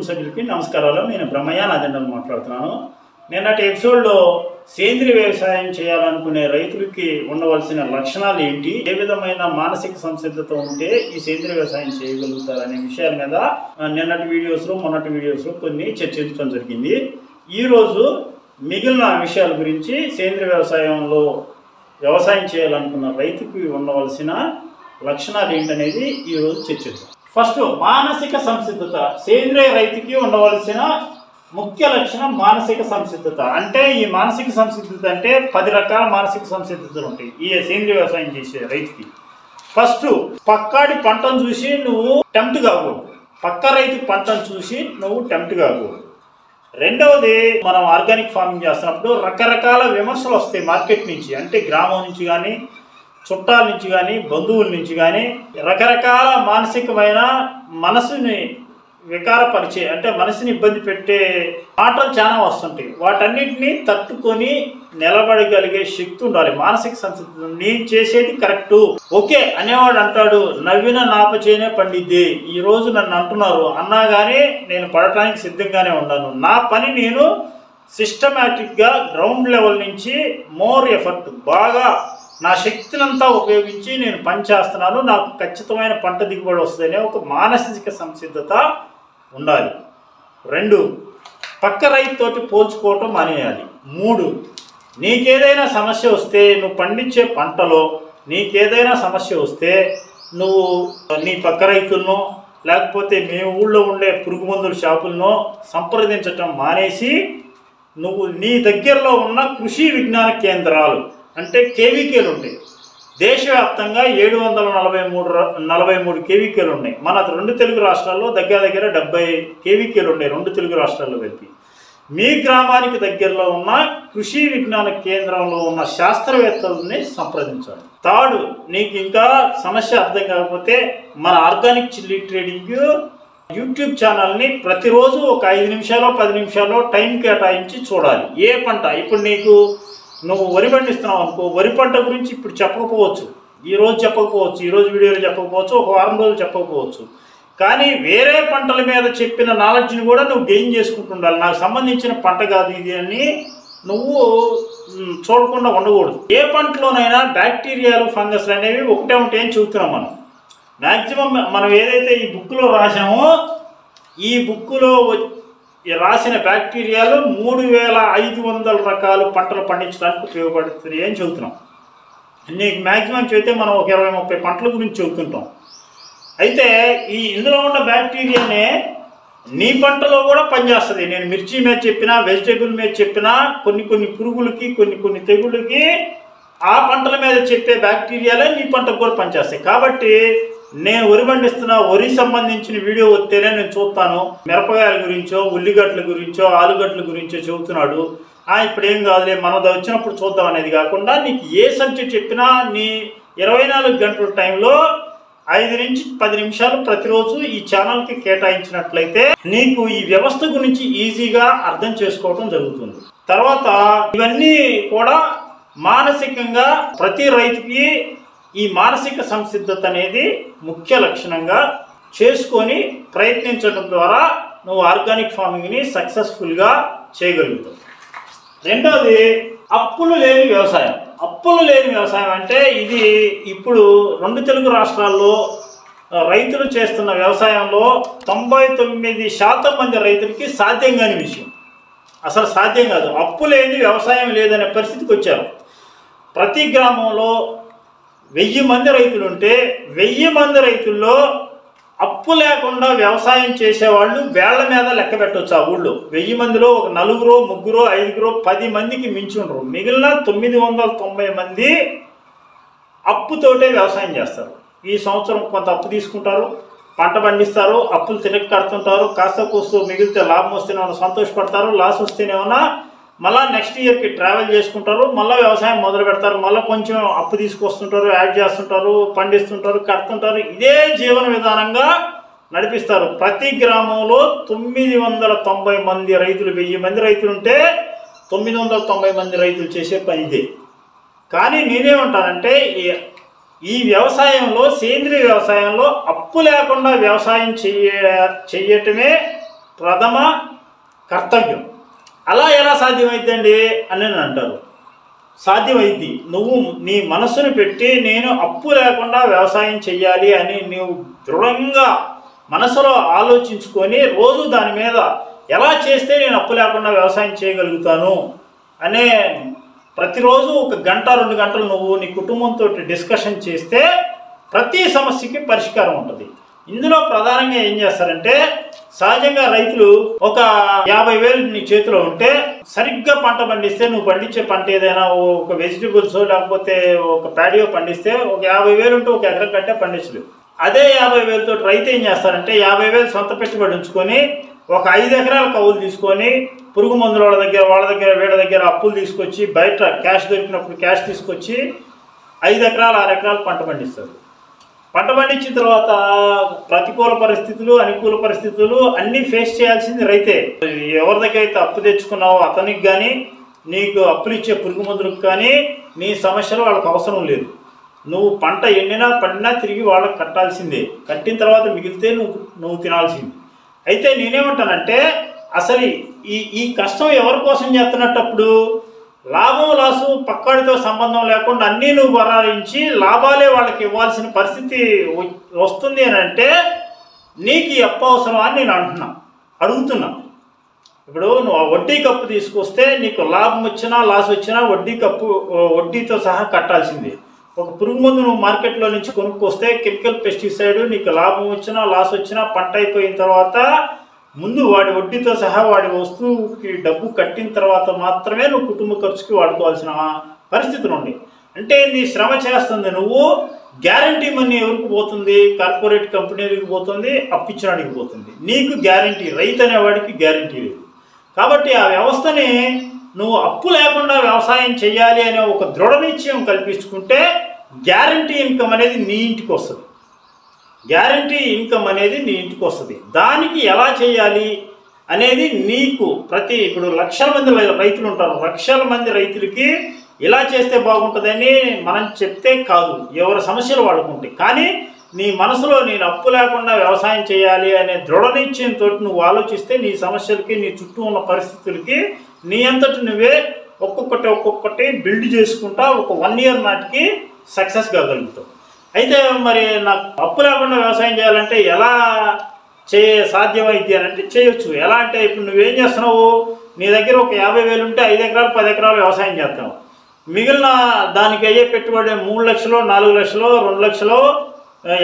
సభ్యులకి నమస్కారాలు. నేను బ్రహ్మయ్య నాదెండల్ మాట్లాడుతున్నాను. నిన్నటి ఎపిసోడ్లో సేంద్రియ వ్యవసాయం చేయాలనుకునే రైతులకి ఉండవలసిన లక్షణాలు ఏంటి, ఏ విధమైన మానసిక సంసిద్ధత ఉంటే ఈ సేంద్రియ వ్యవసాయం చేయగలుగుతారనే విషయాల మీద నిన్నటి వీడియోస్లో మొన్నటి వీడియోస్లో కొన్ని చర్చించడం జరిగింది. ఈరోజు మిగిలిన విషయాల గురించి సేంద్రియ వ్యవసాయంలో వ్యవసాయం చేయాలనుకున్న రైతుకి ఉండవలసిన లక్షణాలు ఏంటనేది ఈరోజు చర్చిద్దాం. ఫస్ట్, మానసిక సంసిద్ధత. సేంద్రియ రైతుకి ఉండవలసిన ముఖ్య లక్షణం మానసిక సంసిద్ధత. అంటే ఈ మానసిక సంసిద్ధత అంటే 10 రకాల మానసిక సంసిద్ధతలు ఉంటాయి ఈ సేంద్రియ వ్యవసాయం చేసే రైతుకి. ఫస్ట్, పక్కాడి పంటను చూసి నువ్వు టెంప్ట్ కాకూడదు. పక్క రైతు పంటను చూసి నువ్వు టెంప్ట్ కాకూడదు. రెండవది, మనం ఆర్గానిక్ ఫార్మింగ్ చేస్తున్నప్పుడు రకరకాల విమర్శలు వస్తాయి మార్కెట్ నుంచి. అంటే గ్రామం నుంచి కానీ, చుట్టాల నుంచి కానీ, బంధువుల నుంచి కానీ రకరకాల మానసికమైన మనసుని వికారపరిచే, అంటే మనసుని ఇబ్బంది పెట్టే మాటలు చాలా వస్తుంటాయి. వాటన్నిటిని తట్టుకొని నిలబడగలిగే శక్తి ఉండాలి. మానసిక సంసిద్ధత. నేను చేసేది కరెక్టు, ఓకే అనేవాడు అంటాడు, నవ్విన నాపచేనే పండిద్ది. ఈరోజు నన్ను అంటున్నారు అన్నా కానీ నేను పడటానికి సిద్ధంగానే ఉన్నాను. నా పని నేను సిస్టమేటిక్గా గ్రౌండ్ లెవెల్ నుంచి మోర్ ఎఫర్ట్, బాగా నా శక్తినంతా ఉపయోగించి నేను పని చేస్తున్నాను, నాకు ఖచ్చితమైన పంట దిగుబడి వస్తుందనే ఒక మానసిక సంసిద్ధత ఉండాలి. 2, పక్క రైతుతోటి పోల్చుకోవటం మానేయాలి. 3, నీకేదైనా సమస్య వస్తే, నువ్వు పండించే పంటలో నీకేదైనా సమస్య వస్తే నువ్వు నీ పక్క రైతులను లేకపోతే మీ ఊళ్ళో ఉండే పురుగు మందుల షాపులను సంప్రదించటం మానేసి నువ్వు నీ దగ్గరలో ఉన్న కృషి విజ్ఞాన కేంద్రాలు, అంటే కేవీకేలు ఉంటాయి. దేశవ్యాప్తంగా 743 కేవీకేలు ఉన్నాయి. మన 2 తెలుగు రాష్ట్రాల్లో దగ్గర 70 కేవీకేలు ఉన్నాయి, 2 తెలుగు రాష్ట్రాల్లో కలిపి. మీ గ్రామానికి దగ్గరలో ఉన్న కృషి విజ్ఞాన కేంద్రంలో ఉన్న శాస్త్రవేత్తలని సంప్రదించాలి. 3, నీకు ఇంకా సమస్య అర్థం కాకపోతే మన ఆర్గానిక్ చిల్లీ ట్రేడింగ్ యూట్యూబ్ ఛానల్ని ప్రతిరోజు ఒక 5 నిమిషాలు 10 నిమిషాలు టైం కేటాయించి చూడాలి. ఏ పంట, ఇప్పుడు నీకు నువ్వు వరి పండిస్తున్నావు అనుకో, వరి పంట గురించి ఇప్పుడు చెప్పకపోవచ్చు, ఈరోజు చెప్పకపోవచ్చు, ఈరోజు వీడియోలో చెప్పకపోవచ్చు, ఒక వారం రోజులు చెప్పకపోవచ్చు, కానీ వేరే పంటల మీద చెప్పిన నాలెడ్జ్ని కూడా నువ్వు గెయిన్ చేసుకుంటుండాలి. నాకు సంబంధించిన పంట కాదు ఇది అని నువ్వు చూడకుండా ఉండకూడదు. ఏ పంటలోనైనా బ్యాక్టీరియాలు ఫంగస్లు అనేవి ఒకటే ఉంటాయని చెబుతున్నాం మనం. మ్యాక్సిమం మనం ఏదైతే ఈ బుక్లో రాసామో, ఈ బుక్లో రాసిన బ్యాక్టీరియాలు 3500 రకాల పంటలు పండించడానికి ఉపయోగపడుతుంది అని చెబుతున్నాం. నీకు మ్యాక్సిమం చెబితే మనం ఒక 20-30 పంటల గురించి చెబుతుంటాం. అయితే ఇందులో ఉన్న బ్యాక్టీరియానే నీ పంటలో కూడా పనిచేస్తుంది. నేను మిర్చి మీద చెప్పినా, వెజిటేబుల్ మీద చెప్పినా, కొన్ని పురుగులకి కొన్ని తెగుళ్ళకి ఆ పంటల మీద చెప్పే బ్యాక్టీరియాలే నీ పంటకు కూడా పనిచేస్తాయి. కాబట్టి నేను వరి పండిస్తున్నా, వరి సంబంధించిన వీడియో వస్తేనే నేను చూస్తాను. మిరపకాయల గురించో, ఉల్లిగడ్డల గురించో, ఆలుగడ్డల గురించో చెబుతున్నాడు, ఇప్పుడు ఏం కాదులే మనం వచ్చినప్పుడు చూద్దాం అనేది కాకుండా, నీకు ఏ సబ్జెక్ట్ చెప్పినా నీ 24 గంటల టైంలో 5 నుంచి 10 నిమిషాలు ప్రతిరోజు ఈ ఛానల్కి కేటాయించినట్లయితే నీకు ఈ వ్యవస్థ గురించి ఈజీగా అర్థం చేసుకోవడం జరుగుతుంది. తర్వాత ఇవన్నీ కూడా మానసికంగా ప్రతి రైతుకి ఈ మానసిక సంసిద్ధత అనేది ముఖ్య లక్షణంగా చేసుకొని ప్రయత్నించడం ద్వారా నువ్వు ఆర్గానిక్ ఫార్మింగ్ని సక్సెస్ఫుల్గా చేయగలుగుతావు. రెండవది, అప్పులు లేని వ్యవసాయం. అప్పులు లేని వ్యవసాయం అంటే ఇది ఇప్పుడు 2 తెలుగు రాష్ట్రాల్లో రైతులు చేస్తున్న వ్యవసాయంలో 99% మంది రైతులకి సాధ్యం కాని విషయం. అసలు సాధ్యం కాదు. అప్పు లేని వ్యవసాయం లేదనే పరిస్థితికి వచ్చారు. ప్రతి గ్రామంలో 1000 మంది రైతులు ఉంటే 1000 మంది రైతుల్లో అప్పు లేకుండా వ్యవసాయం చేసేవాళ్ళు వేళ్ల మీద లెక్క పెట్టవచ్చు. ఆ ఊళ్ళో 1000 మందిలో ఒక 4, 3, 5, 10 మందికి మించి ఉండరు. మిగిలిన 990 మంది అప్పుతోటే వ్యవసాయం చేస్తారు. ఈ సంవత్సరం కొంత అప్పు తీసుకుంటారు, పంట పండిస్తారు, అప్పులు తిరిగి కడుతుంటారు, కాస్త కూస్తూ మిగిలితే లాభం వస్తేనేమన్నా సంతోషపడతారు, లాస్ వస్తేనేమన్నా మళ్ళీ నెక్స్ట్ ఇయర్కి ట్రావెల్ చేసుకుంటారు, మళ్ళీ వ్యవసాయం మొదలు పెడతారు, మళ్ళీ కొంచెం అప్పు తీసుకొస్తుంటారు, యాడ్ చేస్తుంటారు, పండిస్తుంటారు, కడుతుంటారు. ఇదే జీవన విధానంగా నడిపిస్తారు. ప్రతి గ్రామంలో 990 మంది రైతులు, 1000 మంది రైతులు ఉంటే 990 మంది రైతులు చేసే పని ఇదే. కానీ నేనేమంటానంటే ఈ వ్యవసాయంలో, సేంద్రియ వ్యవసాయంలో అప్పు లేకుండా వ్యవసాయం చేయటమే ప్రథమ కర్తవ్యం. అలా ఎలా సాధ్యమైందండి అని అంటారు. సాధ్యమైంది. నువ్వు నీ మనసును పెట్టి నేను అప్పు లేకుండా వ్యవసాయం చెయ్యాలి అని నువ్వు దృఢంగా మనసులో ఆలోచించుకొని రోజు దాని మీద ఎలా చేస్తే నేను అప్పు లేకుండా వ్యవసాయం చేయగలుగుతాను అనే ప్రతిరోజు 1 గంట 2 గంటలు నువ్వు నీ కుటుంబంతో డిస్కషన్ చేస్తే ప్రతి సమస్యకి పరిష్కారం ఉంటుంది. ఇందులో ప్రధానంగా ఏం చేస్తారంటే, సహజంగా రైతులు ఒక 50,000 నీ చేతిలో ఉంటే సరిగ్గా పంట పండిస్తే, నువ్వు పండించే పంట ఏదైనా ఒక వెజిటబుల్స్ లేకపోతే ఒక ప్యాడియో పండిస్తే ఒక 50,000 ఉంటే ఒక ఎకరం కంటే పండించలేదు. అదే 50,000 తోటి రైతు ఏం చేస్తారంటే 50,000 సొంత పెట్టుబడి ఉంచుకొని ఒక 5 ఎకరాల కవులు తీసుకొని పురుగు మందుల వీళ్ళ దగ్గర అప్పులు తీసుకొచ్చి బయట క్యాష్ దొరికినప్పుడు క్యాష్ తీసుకొచ్చి 5 ఎకరాలు 6 ఎకరాలు పంట పండిస్తారు. పంట పండించిన తర్వాత ప్రతికూల పరిస్థితులు అనుకూల పరిస్థితులు అన్నీ ఫేస్ చేయాల్సింది రైతే. ఎవరి దగ్గర అయితే అప్పు తెచ్చుకున్నావో అతనికి కానీ, నీకు అప్పులు ఇచ్చే పురుగు మందులకు కానీ నీ సమస్యలు వాళ్ళకి అవసరం లేదు. నువ్వు పంట ఎండినా పండినా తిరిగి వాళ్ళకి కట్టాల్సిందే. కట్టిన తర్వాత మిగిలితే నువ్వు తినాల్సింది. అయితే నేనేమంటానంటే, అసలు ఈ కష్టం ఎవరి కోసం చేస్తున్నప్పుడు లాభం లాసు పక్కాడితో సంబంధం లేకుండా అన్నీ నువ్వు బరాయించి లాభాలే వాళ్ళకి ఇవ్వాల్సిన పరిస్థితి వస్తుంది అని అంటే నీకు ఈ అప్పు అవసరమా అని నేను అడుగుతున్నా. ఇప్పుడు నువ్వు వడ్డీ కప్పు తీసుకొస్తే నీకు లాభం వచ్చినా లాస్ వచ్చినా వడ్డీతో సహా కట్టాల్సిందే. ఒక పురుగు మందు నువ్వు మార్కెట్లో నుంచి కొనుక్కొస్తే కెమికల్ పెస్టిసైడ్ నీకు లాభం వచ్చినా లాస్ వచ్చినా పంట అయిపోయిన తర్వాత ముందు వాడి వడ్డీతో సహా వాడి వస్తువుకి డబ్బు కట్టిన తర్వాత మాత్రమే నువ్వు కుటుంబ ఖర్చుకి వాడుకోవాల్సిన పరిస్థితులు ఉన్నాయి. అంటే నీ శ్రమ చేస్తుంది నువ్వు, గ్యారంటీ మనీ ఎవరికి పోతుంది? కార్పొరేట్ కంపెనీలకు పోతుంది, అప్పిచ్చడానికి పోతుంది. నీకు గ్యారంటీ, రైతు అనేవాడికి గ్యారంటీ లేదు. కాబట్టి ఆ వ్యవస్థని నువ్వు అప్పు లేకుండా వ్యవసాయం చేయాలి అనే ఒక దృఢ నిశ్చయం కల్పించుకుంటే గ్యారంటీ ఇన్కమ్ అనేది నీ ఇంటికి వస్తుంది. దానికి ఎలా చేయాలి అనేది నీకు ఇప్పుడు లక్షల మంది రైతులు ఉంటారు. లక్షల మంది రైతులకి ఇలా చేస్తే బాగుంటుందని మనం చెప్తే కాదు, ఎవరి సమస్యలు వాడుకుంటాయి. కానీ నీ మనసులో నేను అప్పు లేకుండా వ్యవసాయం చేయాలి అనే దృఢ నిశ్చయంతో నువ్వు ఆలోచిస్తే నీ సమస్యలకి, నీ చుట్టూ ఉన్న పరిస్థితులకి నీ అంతటి నువ్వే ఒక్కొక్కటి బిల్డ్ చేసుకుంటా ఒక 1 year నాటికి సక్సెస్ కాగలుగుతావు. అయితే మరి నాకు అప్పు లేకుండా వ్యవసాయం చేయాలంటే ఎలా సాధ్యమైంది అని అంటే చేయొచ్చు. ఎలా అంటే ఇప్పుడు నువ్వేం చేస్తున్నావు, నీ దగ్గర ఒక 50,000 ఉంటే 5 ఎకరాలు 10 ఎకరాలు వ్యవసాయం చేస్తావు. మిగిలిన దానికి అయ్యే పెట్టుబడి 3 లక్షలు 4 లక్షలు 2 లక్షలు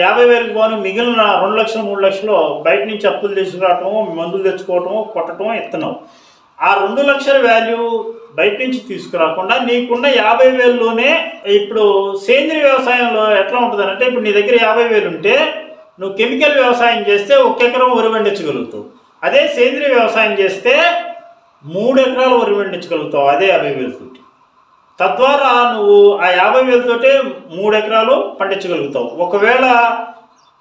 50,000కి పోను మిగిలిన 2 లక్షలు 3 లక్షలు బయట నుంచి అప్పులు తీసుకురావటము, మందులు తెచ్చుకోవటము, కొట్టడం ఇస్తున్నావు. ఆ 2 లక్షల వాల్యూ బయట నుంచి తీసుకురాకుండా నీకున్న 50,000లోనే ఇప్పుడు సేంద్రీయ వ్యవసాయంలో ఎట్లా ఉంటుంది అంటే, ఇప్పుడు నీ దగ్గర 50,000 ఉంటే నువ్వు కెమికల్ వ్యవసాయం చేస్తే 1 ఎకరం వరి పండించగలుగుతావు. అదే సేంద్రీయ వ్యవసాయం చేస్తే 3 ఎకరాలు వరి పండించగలుగుతావు అదే 50,000 తోటి. తద్వారా నువ్వు ఆ 50,000 తోటే 3 ఎకరాలు పండించగలుగుతావు. ఒకవేళ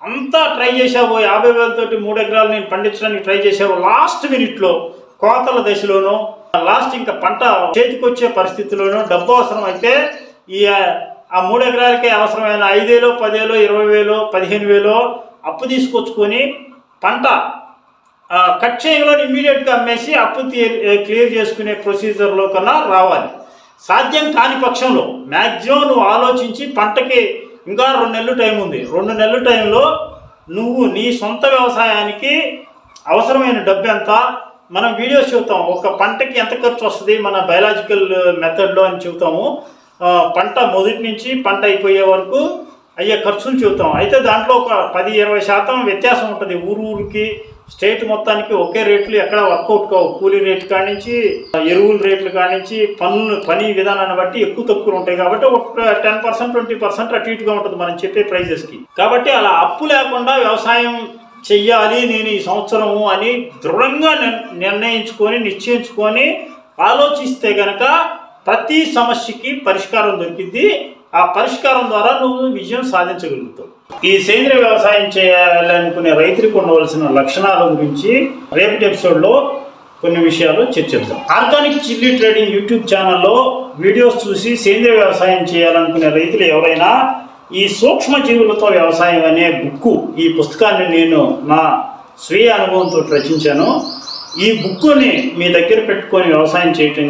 అంతా ట్రై చేసావు, 50,000 తోటి 3 ఎకరాలు నేను పండించడానికి ట్రై చేసావు, లాస్ట్ మినిట్లో కోతల దశలోనూ లాస్ట్ ఇంకా పంట చేతికొచ్చే పరిస్థితిలోనూ డబ్బు అవసరం అయితే ఆ 3 ఎకరాలకే అవసరమైన 5,000 10,000 20,000 15,000 అప్పు తీసుకొచ్చుకొని పంట కట్ చేయడంలో ఇమ్మీడియట్గా అమ్మేసి అప్పు క్లియర్ చేసుకునే ప్రొసీజర్లో కన్నా రావాలి. సాధ్యం కాని పక్షంలో మ్యాక్సిమం నువ్వు ఆలోచించి పంటకి ఇంకా 2 నెలలు టైం ఉంది. 2 నెలల టైంలో నువ్వు నీ సొంత వ్యవసాయానికి అవసరమైన డబ్బు ఎంత మనం వీడియోస్ చెబుతాం. ఒక పంటకి ఎంత ఖర్చు వస్తుంది మన బయలాజికల్ మెథడ్లో అని చెబుతాము. పంట మొదటి నుంచి పంట అయిపోయే వరకు అయ్యే ఖర్చులు చెబుతాం. అయితే దాంట్లో ఒక 10-20% వ్యత్యాసం ఉంటుంది. ఊరికి స్టేట్ మొత్తానికి ఒకే రేట్లు ఎక్కడ వర్కౌట్ కావు. కూలీ రేట్లు కానించి ఎరువుల రేట్లు కానించి పని విధానాన్ని బట్టి ఎక్కువ తక్కువలు ఉంటాయి. కాబట్టి ఒక 10% 20% అటు ఇటుగా ఉంటుంది మనం చెప్పే ప్రైజెస్కి. కాబట్టి అలా అప్పు లేకుండా వ్యవసాయం చెయ్యాలి నేను ఈ సంవత్సరము అని దృఢంగా నిశ్చయించుకొని ఆలోచిస్తే కనుక ప్రతి సమస్యకి పరిష్కారం దొరికింది. ఆ పరిష్కారం ద్వారా నువ్వు విజయం సాధించగలుగుతావు. ఈ సేంద్రీయ వ్యవసాయం చేయాలనుకునే రైతులకు ఉండవలసిన లక్షణాల గురించి రేపటి ఎపిసోడ్లో కొన్ని విషయాలు చర్చిద్దాం. ఆర్గానిక్ చిల్లీ ట్రేడింగ్ యూట్యూబ్ ఛానల్లో వీడియోస్ చూసి సేంద్రీయ వ్యవసాయం చేయాలనుకునే రైతులు ఎవరైనా ఈ సూక్ష్మజీవులతో వ్యవసాయం అనే బుక్కు, ఈ పుస్తకాన్ని నేను నా స్వీయ అనుభవంతో రచించాను. ఈ బుక్కుని మీ దగ్గర పెట్టుకొని వ్యవసాయం చేయటం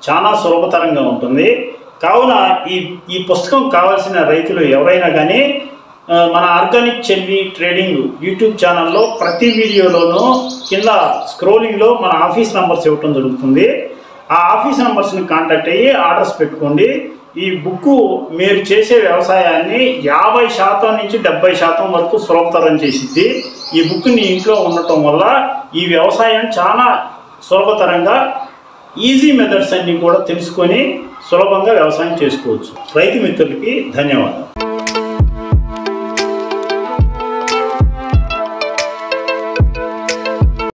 చాలా సులభతరంగా ఉంటుంది. కావున ఈ పుస్తకం కావాల్సిన రైతులు ఎవరైనా కానీ మన ఆర్గానిక్ చెల్వి ట్రేడింగ్ యూట్యూబ్ ఛానల్లో ప్రతి వీడియోలోనూ కింద స్క్రోలింగ్లో మన ఆఫీస్ నెంబర్స్ ఇవ్వటం జరుగుతుంది. ఆ ఆఫీస్ నెంబర్స్ని కాంటాక్ట్ అయ్యి ఆర్డర్స్ పెట్టుకోండి. ఈ బుక్కు మీరు చేసే వ్యవసాయాన్ని 50% నుంచి 70% వరకు సులభతరం చేసిద్ది. ఈ బుక్ నీ ఇంట్లో ఉండటం వల్ల ఈ వ్యవసాయం చాలా సులభతరంగా ఈజీ మెథడ్స్ అన్నీ కూడా తెలుసుకొని సులభంగా వ్యవసాయం చేసుకోవచ్చు. రైతు మిత్రులకి ధన్యవాదాలు.